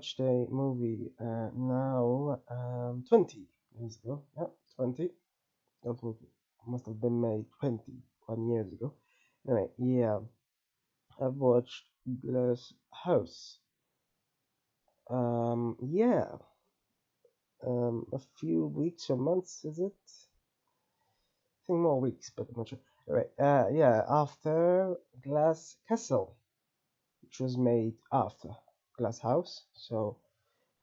watched a movie now 20 years ago. Yeah, 20. That movie must have been made 21 years ago. Anyway, yeah, I've watched Glass House. Yeah, a few weeks or months, is it? I think more weeks, but I'm not sure. Anyway, yeah, after Glass Castle, which was made after Glass House, so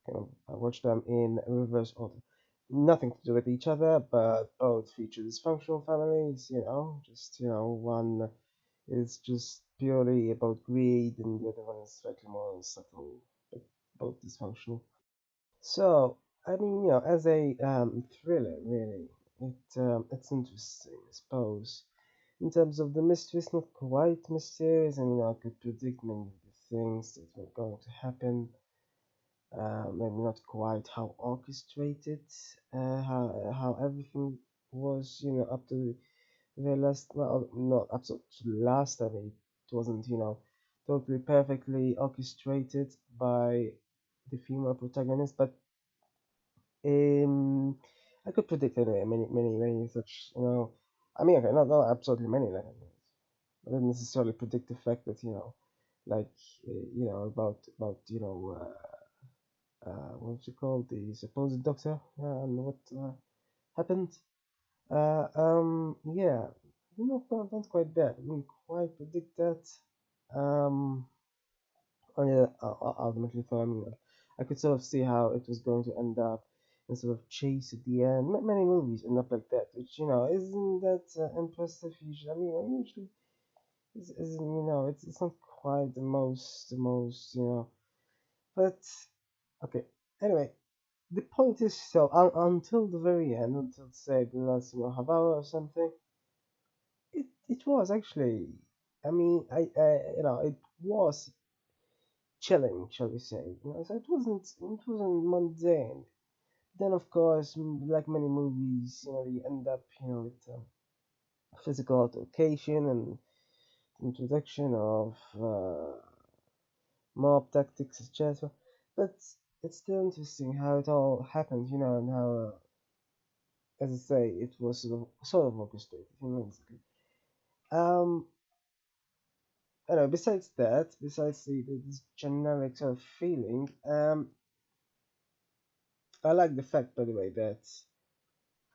I watched them in reverse order. Nothing to do with each other, but both feature dysfunctional families. One is just purely about greed, and the other one is slightly more subtle, but both dysfunctional. So, I mean, as a thriller, really, it's interesting, I suppose. In terms of the mystery, it's not quite mysterious. I mean, I could predict many of the things that were going to happen. Maybe not quite how orchestrated, how everything was, up to the last. Well, not up to the last. I mean, it wasn't, totally perfectly orchestrated by the female protagonist, but um, I could predict anyway many such, I mean, okay, not absolutely many, like, I didn't necessarily predict the fact that, like, about what's it called, the supposed doctor, and what happened. Yeah, not quite that. I didn't quite predict that. Um, and yeah, ultimately, thought, I mean, I could sort of see how it was going to end up, and sort of chase at the end. Many movies end up like that, which, isn't that impressive usually. I mean, usually, it's not quite the most, but okay. Anyway, the point is, so until the very end, until say the last half hour or something, it was actually, I mean, it was chilling, shall we say. So it wasn't mundane. Then of course, like many movies, you end up with physical altercation and introduction of mob tactics, etc. But it's still interesting how it all happened, and how, as I say, it was sort of orchestrated, basically. Um, I don't know. Besides that, besides this generic sort of feeling, I like the fact, by the way, that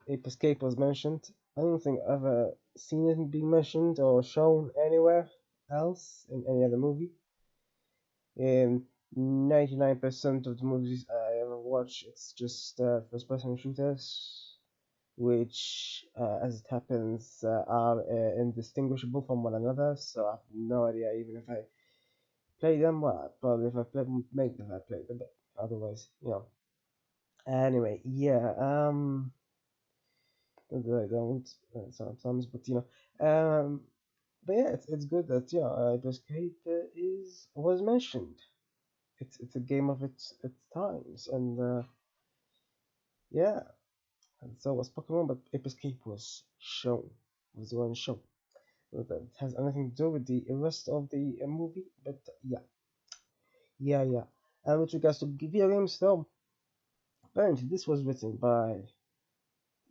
Ape Escape was mentioned. I don't think I've ever seen it being mentioned or shown anywhere else in any other movie. In 99% of the movies I ever watch, it's just first-person shooters, which, as it happens, are indistinguishable from one another. So I have no idea, even if I play them. Well, probably if I play, maybe if I play them, but otherwise, Anyway, yeah. I don't sometimes, but but yeah, it's good that Escape is was mentioned. It's a game of its times, and yeah, and so was Pokemon, but Ape Escape was the one shown. Not that it has anything to do with the rest of the movie, but yeah. And with regards to video games, though, apparently this was written by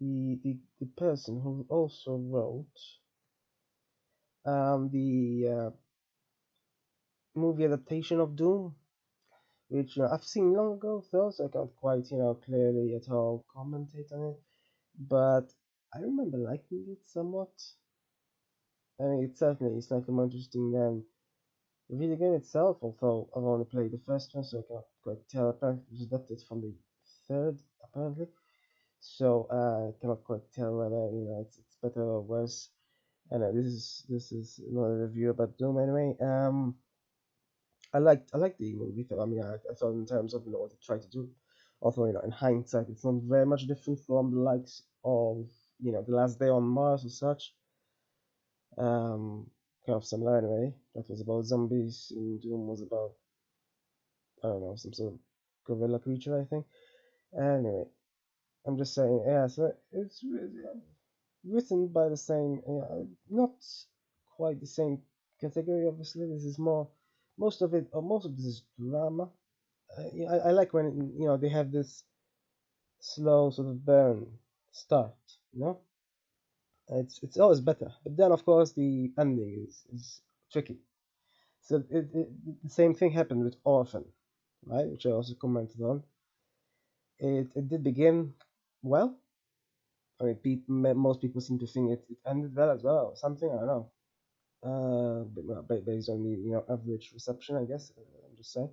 the person who also wrote the movie adaptation of Doom, which I've seen long ago, though, so I can't quite clearly at all commentate on it. But I remember liking it somewhat. I mean, it certainly is slightly more interesting than the video game itself, although I've only played the first one, so I can't quite tell. Apparently, it was adapted from the third, apparently. So I cannot quite tell whether it's better or worse. And this is not a review about Doom anyway. I liked the movie. Though. I mean, I thought in terms of what it tried to do. Although in hindsight, it's not very much different from the likes of The Last Day on Mars or such. Kind of similar anyway. That was about zombies, and Doom was about, I don't know, some sort of gorilla creature, I think. Anyway, I'm just saying, yeah. So it's written by the same, not quite the same category. Obviously, this is more. Most of this is drama. Yeah, I like when they have this slow sort of burn start. You know, it's always better. But then of course the ending is tricky. So the same thing happened with Orphan, right? Which I also commented on. It did begin well. I mean, most people seem to think it ended well as well, or something. I don't know. But, well, based on the average reception, I guess. I'm just saying.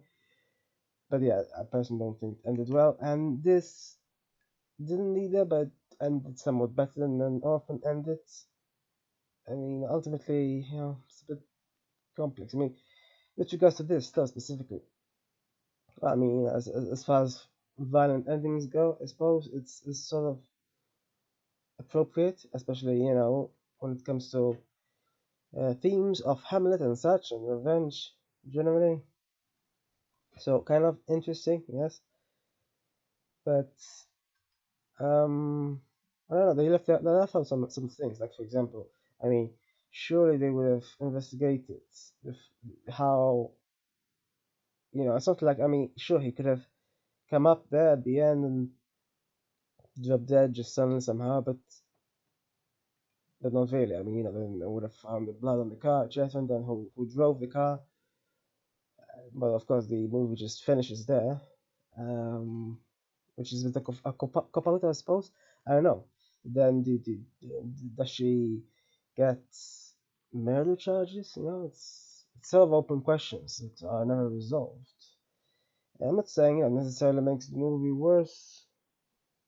But yeah, I personally don't think it ended well, and this didn't either, but ended somewhat better than Orphan ended. I mean, ultimately, it's a bit complex. I mean, with regards to this stuff specifically, I mean, as far as violent endings go, I suppose it's sort of appropriate, especially when it comes to themes of Hamlet and such, and revenge generally. So kind of interesting, yes, but um, I don't know. They left out some things, like for example, I mean, surely they would have investigated if, how it's not like, I mean, sure, he could have come up there at the end and dropped dead just suddenly somehow, but not really. I mean, then they would have found the blood on the car, etc., and then who drove the car. But of course, the movie just finishes there, um, which is with a couple, I suppose. I don't know. Then does she get murder charges? It's sort of open questions that are never resolved. I'm not saying it necessarily makes the movie worse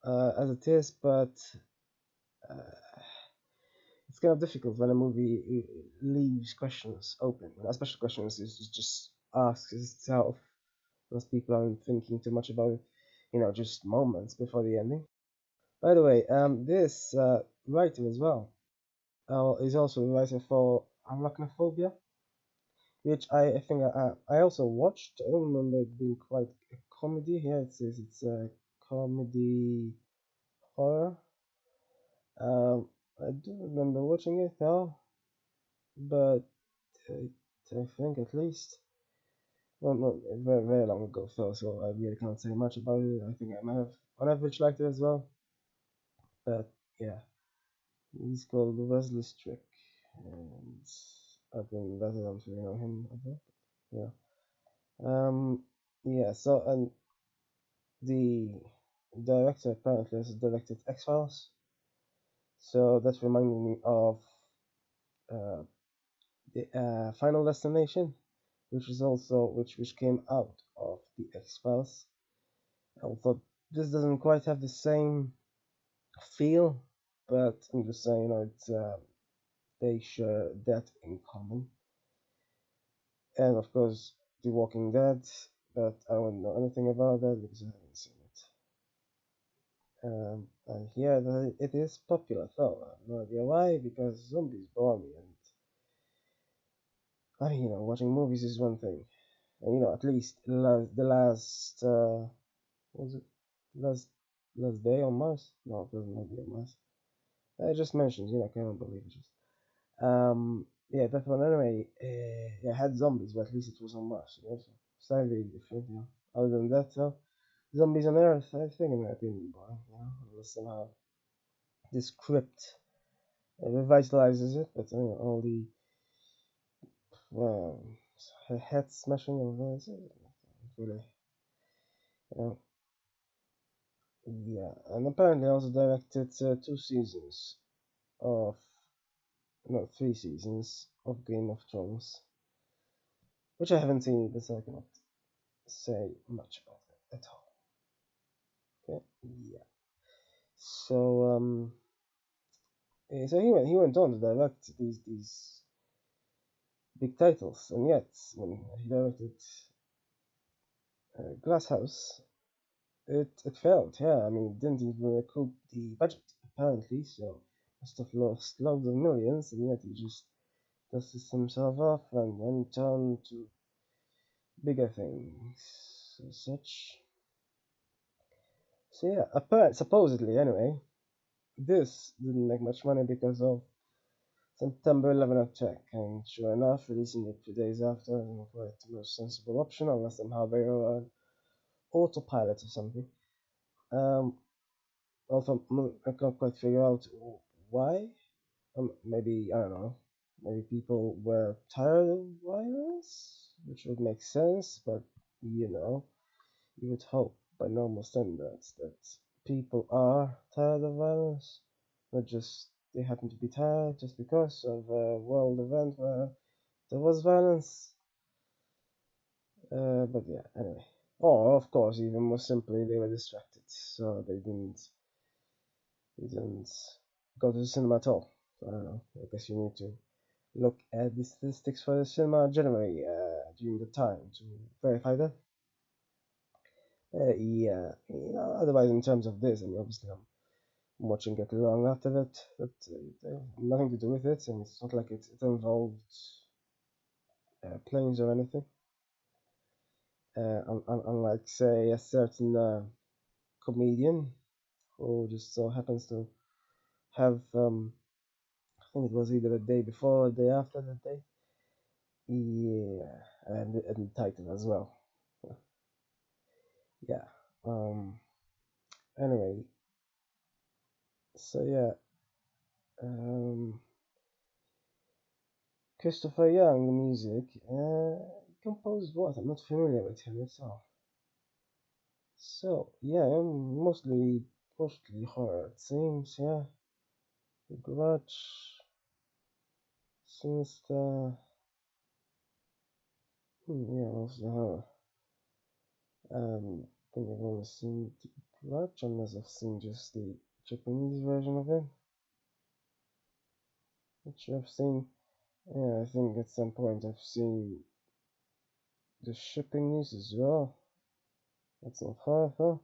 as it is, but uh, it's kind of difficult when a movie leaves questions open. Especially questions is just asks itself. Most people aren't thinking too much about it, just moments before the ending. By the way, this writer as well is also the writer for Arachnophobia, which I think I also watched. I don't remember it being quite a comedy. Here it says it's a comedy horror. I do remember watching it now, but I think at least, well, not very, very long ago, so I really can't say much about it. I think I might have on average liked it as well, but yeah, he's called Wesley Strick, and I think that's it. I'm sure you know him. I think. Yeah. Yeah. So and the director apparently has directed X-Files, so that reminded me of uh, the Final Destination, which came out of the X-Files. Although this doesn't quite have the same feel, but I'm just saying, they share that in common. And of course, The Walking Dead, but I don't know anything about that because I haven't seen it. And yeah, it is popular though. I have no idea why, because zombies bore me, and I mean, watching movies is one thing, and at least the last what was it last last day on Mars? No, it wasn't last day on Mars. I just mentioned, I cannot believe it. Just yeah, that one anyway. Yeah, had zombies, but at least it was on Mars. So slightly different. Other than that, though, zombies on Earth, I think, in my opinion, boring. Unless somehow this script revitalizes it, but all the well, head smashing and all that, really, you know, yeah. And apparently also directed 2 seasons of, no, 3 seasons of Game of Thrones, which I haven't seen either, so I cannot say much about it at all. Okay, yeah. So so he went on to direct these big titles, and yet when he directed Glass House, it failed. Yeah, I mean, it didn't even recoup the budget apparently, so must have lost loads of millions, and yet he just dusted himself off and went on to bigger things and such. So yeah, supposedly anyway, this didn't make much money because of September 11 attack, and sure enough, releasing it 2 days after isn't quite the most sensible option unless somehow they are autopilot or something. Um, Also, I can't quite figure out why. Maybe I don't know. Maybe people were tired of violence, which would make sense. But you know, you would hope by normal standards that people are tired of violence, not just they happen to be tired just because of a world event where there was violence. But yeah, anyway. Or of course, even more simply, they were distracted, so they didn't go to the cinema at all. So I don't know. I guess you need to look at the statistics for the cinema generally during the time to verify that. Yeah, otherwise, in terms of this, I mean, obviously, I'm watching it long after that. They have nothing to do with it, and it's not like it involved planes or anything. Unlike, say, a certain comedian who just so happens to have, I think it was either the day before or the day after the day. Yeah, and the title as well. Yeah. Um. Anyway, so yeah. Um. Christopher Young, the music. Composed what? I'm not familiar with him at all. So yeah, mostly horror. It seems. Yeah. The Grudge. Sinister. Yeah, mostly horror. I think I've only seen The Grudge, unless I've seen just the Japanese version of it, which I've seen. Yeah, I think at some point I've seen the shipping news as well. That's not horror, though.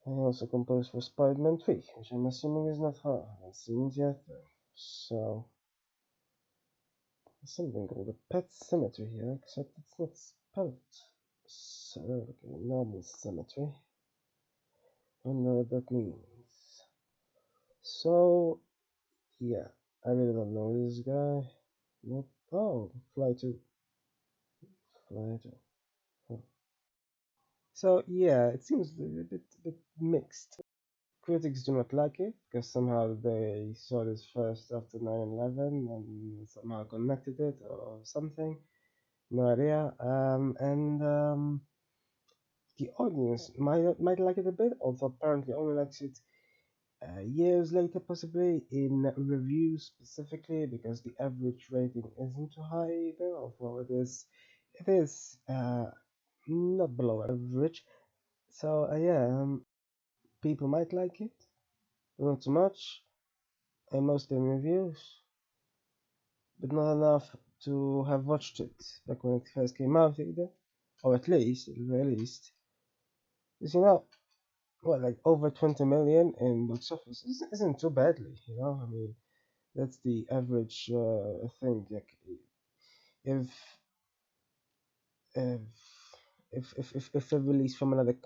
I also composed for Spider-Man 3, which I'm assuming is not horror. I haven't seen it yet, though. So, there's something called a pet cemetery here, except it's not spelled. So, okay, normal cemetery. I don't know what that means. So, yeah, I really don't know this guy. Nope. Oh, fly to. Huh. So yeah, it seems a bit mixed. Critics do not like it because somehow they saw this first after 9/11 and somehow connected it or something. No idea. And the audience might like it a bit, although apparently only likes it years later, possibly in reviews specifically, because the average rating isn't too high either. Although it is not below average. So yeah, people might like it, but not too much, and mostly in reviews, but not enough to have watched it back when it first came out either, or at the very least, because what, like over 20 million in box office isn't too badly, I mean, that's the average thing. Like, if if if a release from another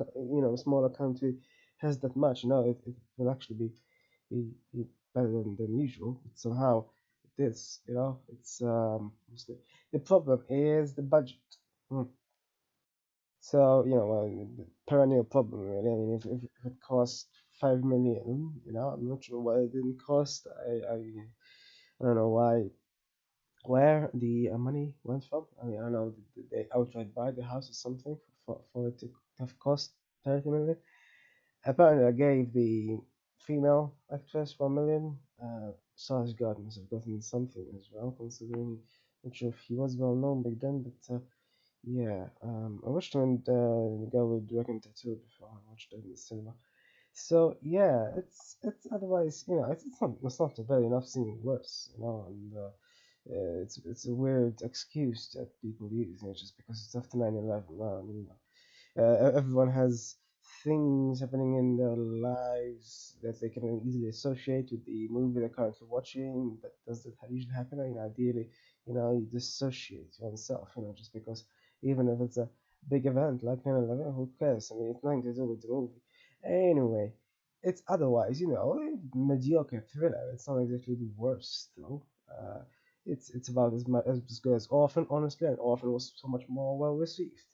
smaller country has that much, it will actually be better than usual. But somehow it is, it's the problem is the budget. Hmm. So well, the perennial problem really. I mean, if it cost 5 million, I'm not sure why it didn't cost. I don't know where the money went from. I mean, I don't know, did they outright buy the house or something for it to have cost 30 million? Apparently, I gave the female actress 1 million. Sarsgaard must have gotten something as well, considering not sure if he was well known back then, but yeah, I watched him in the Girl with Dragon Tattoo before I watched it in the cinema. So yeah, it's otherwise, it's not too bad enough seeing worse, and it's a weird excuse that people use, just because it's after 9/11. Well, I mean, everyone has things happening in their lives that they can easily associate with the movie they're currently watching. But does that usually happen? I mean, ideally, you dissociate oneself, just because even if it's a big event like 9/11, who cares? I mean, it's nothing to do with the movie. Anyway, it's otherwise, a mediocre thriller. It's not exactly the worst, though. It's about as much as good as Orphan, honestly, and Orphan was so much more well received.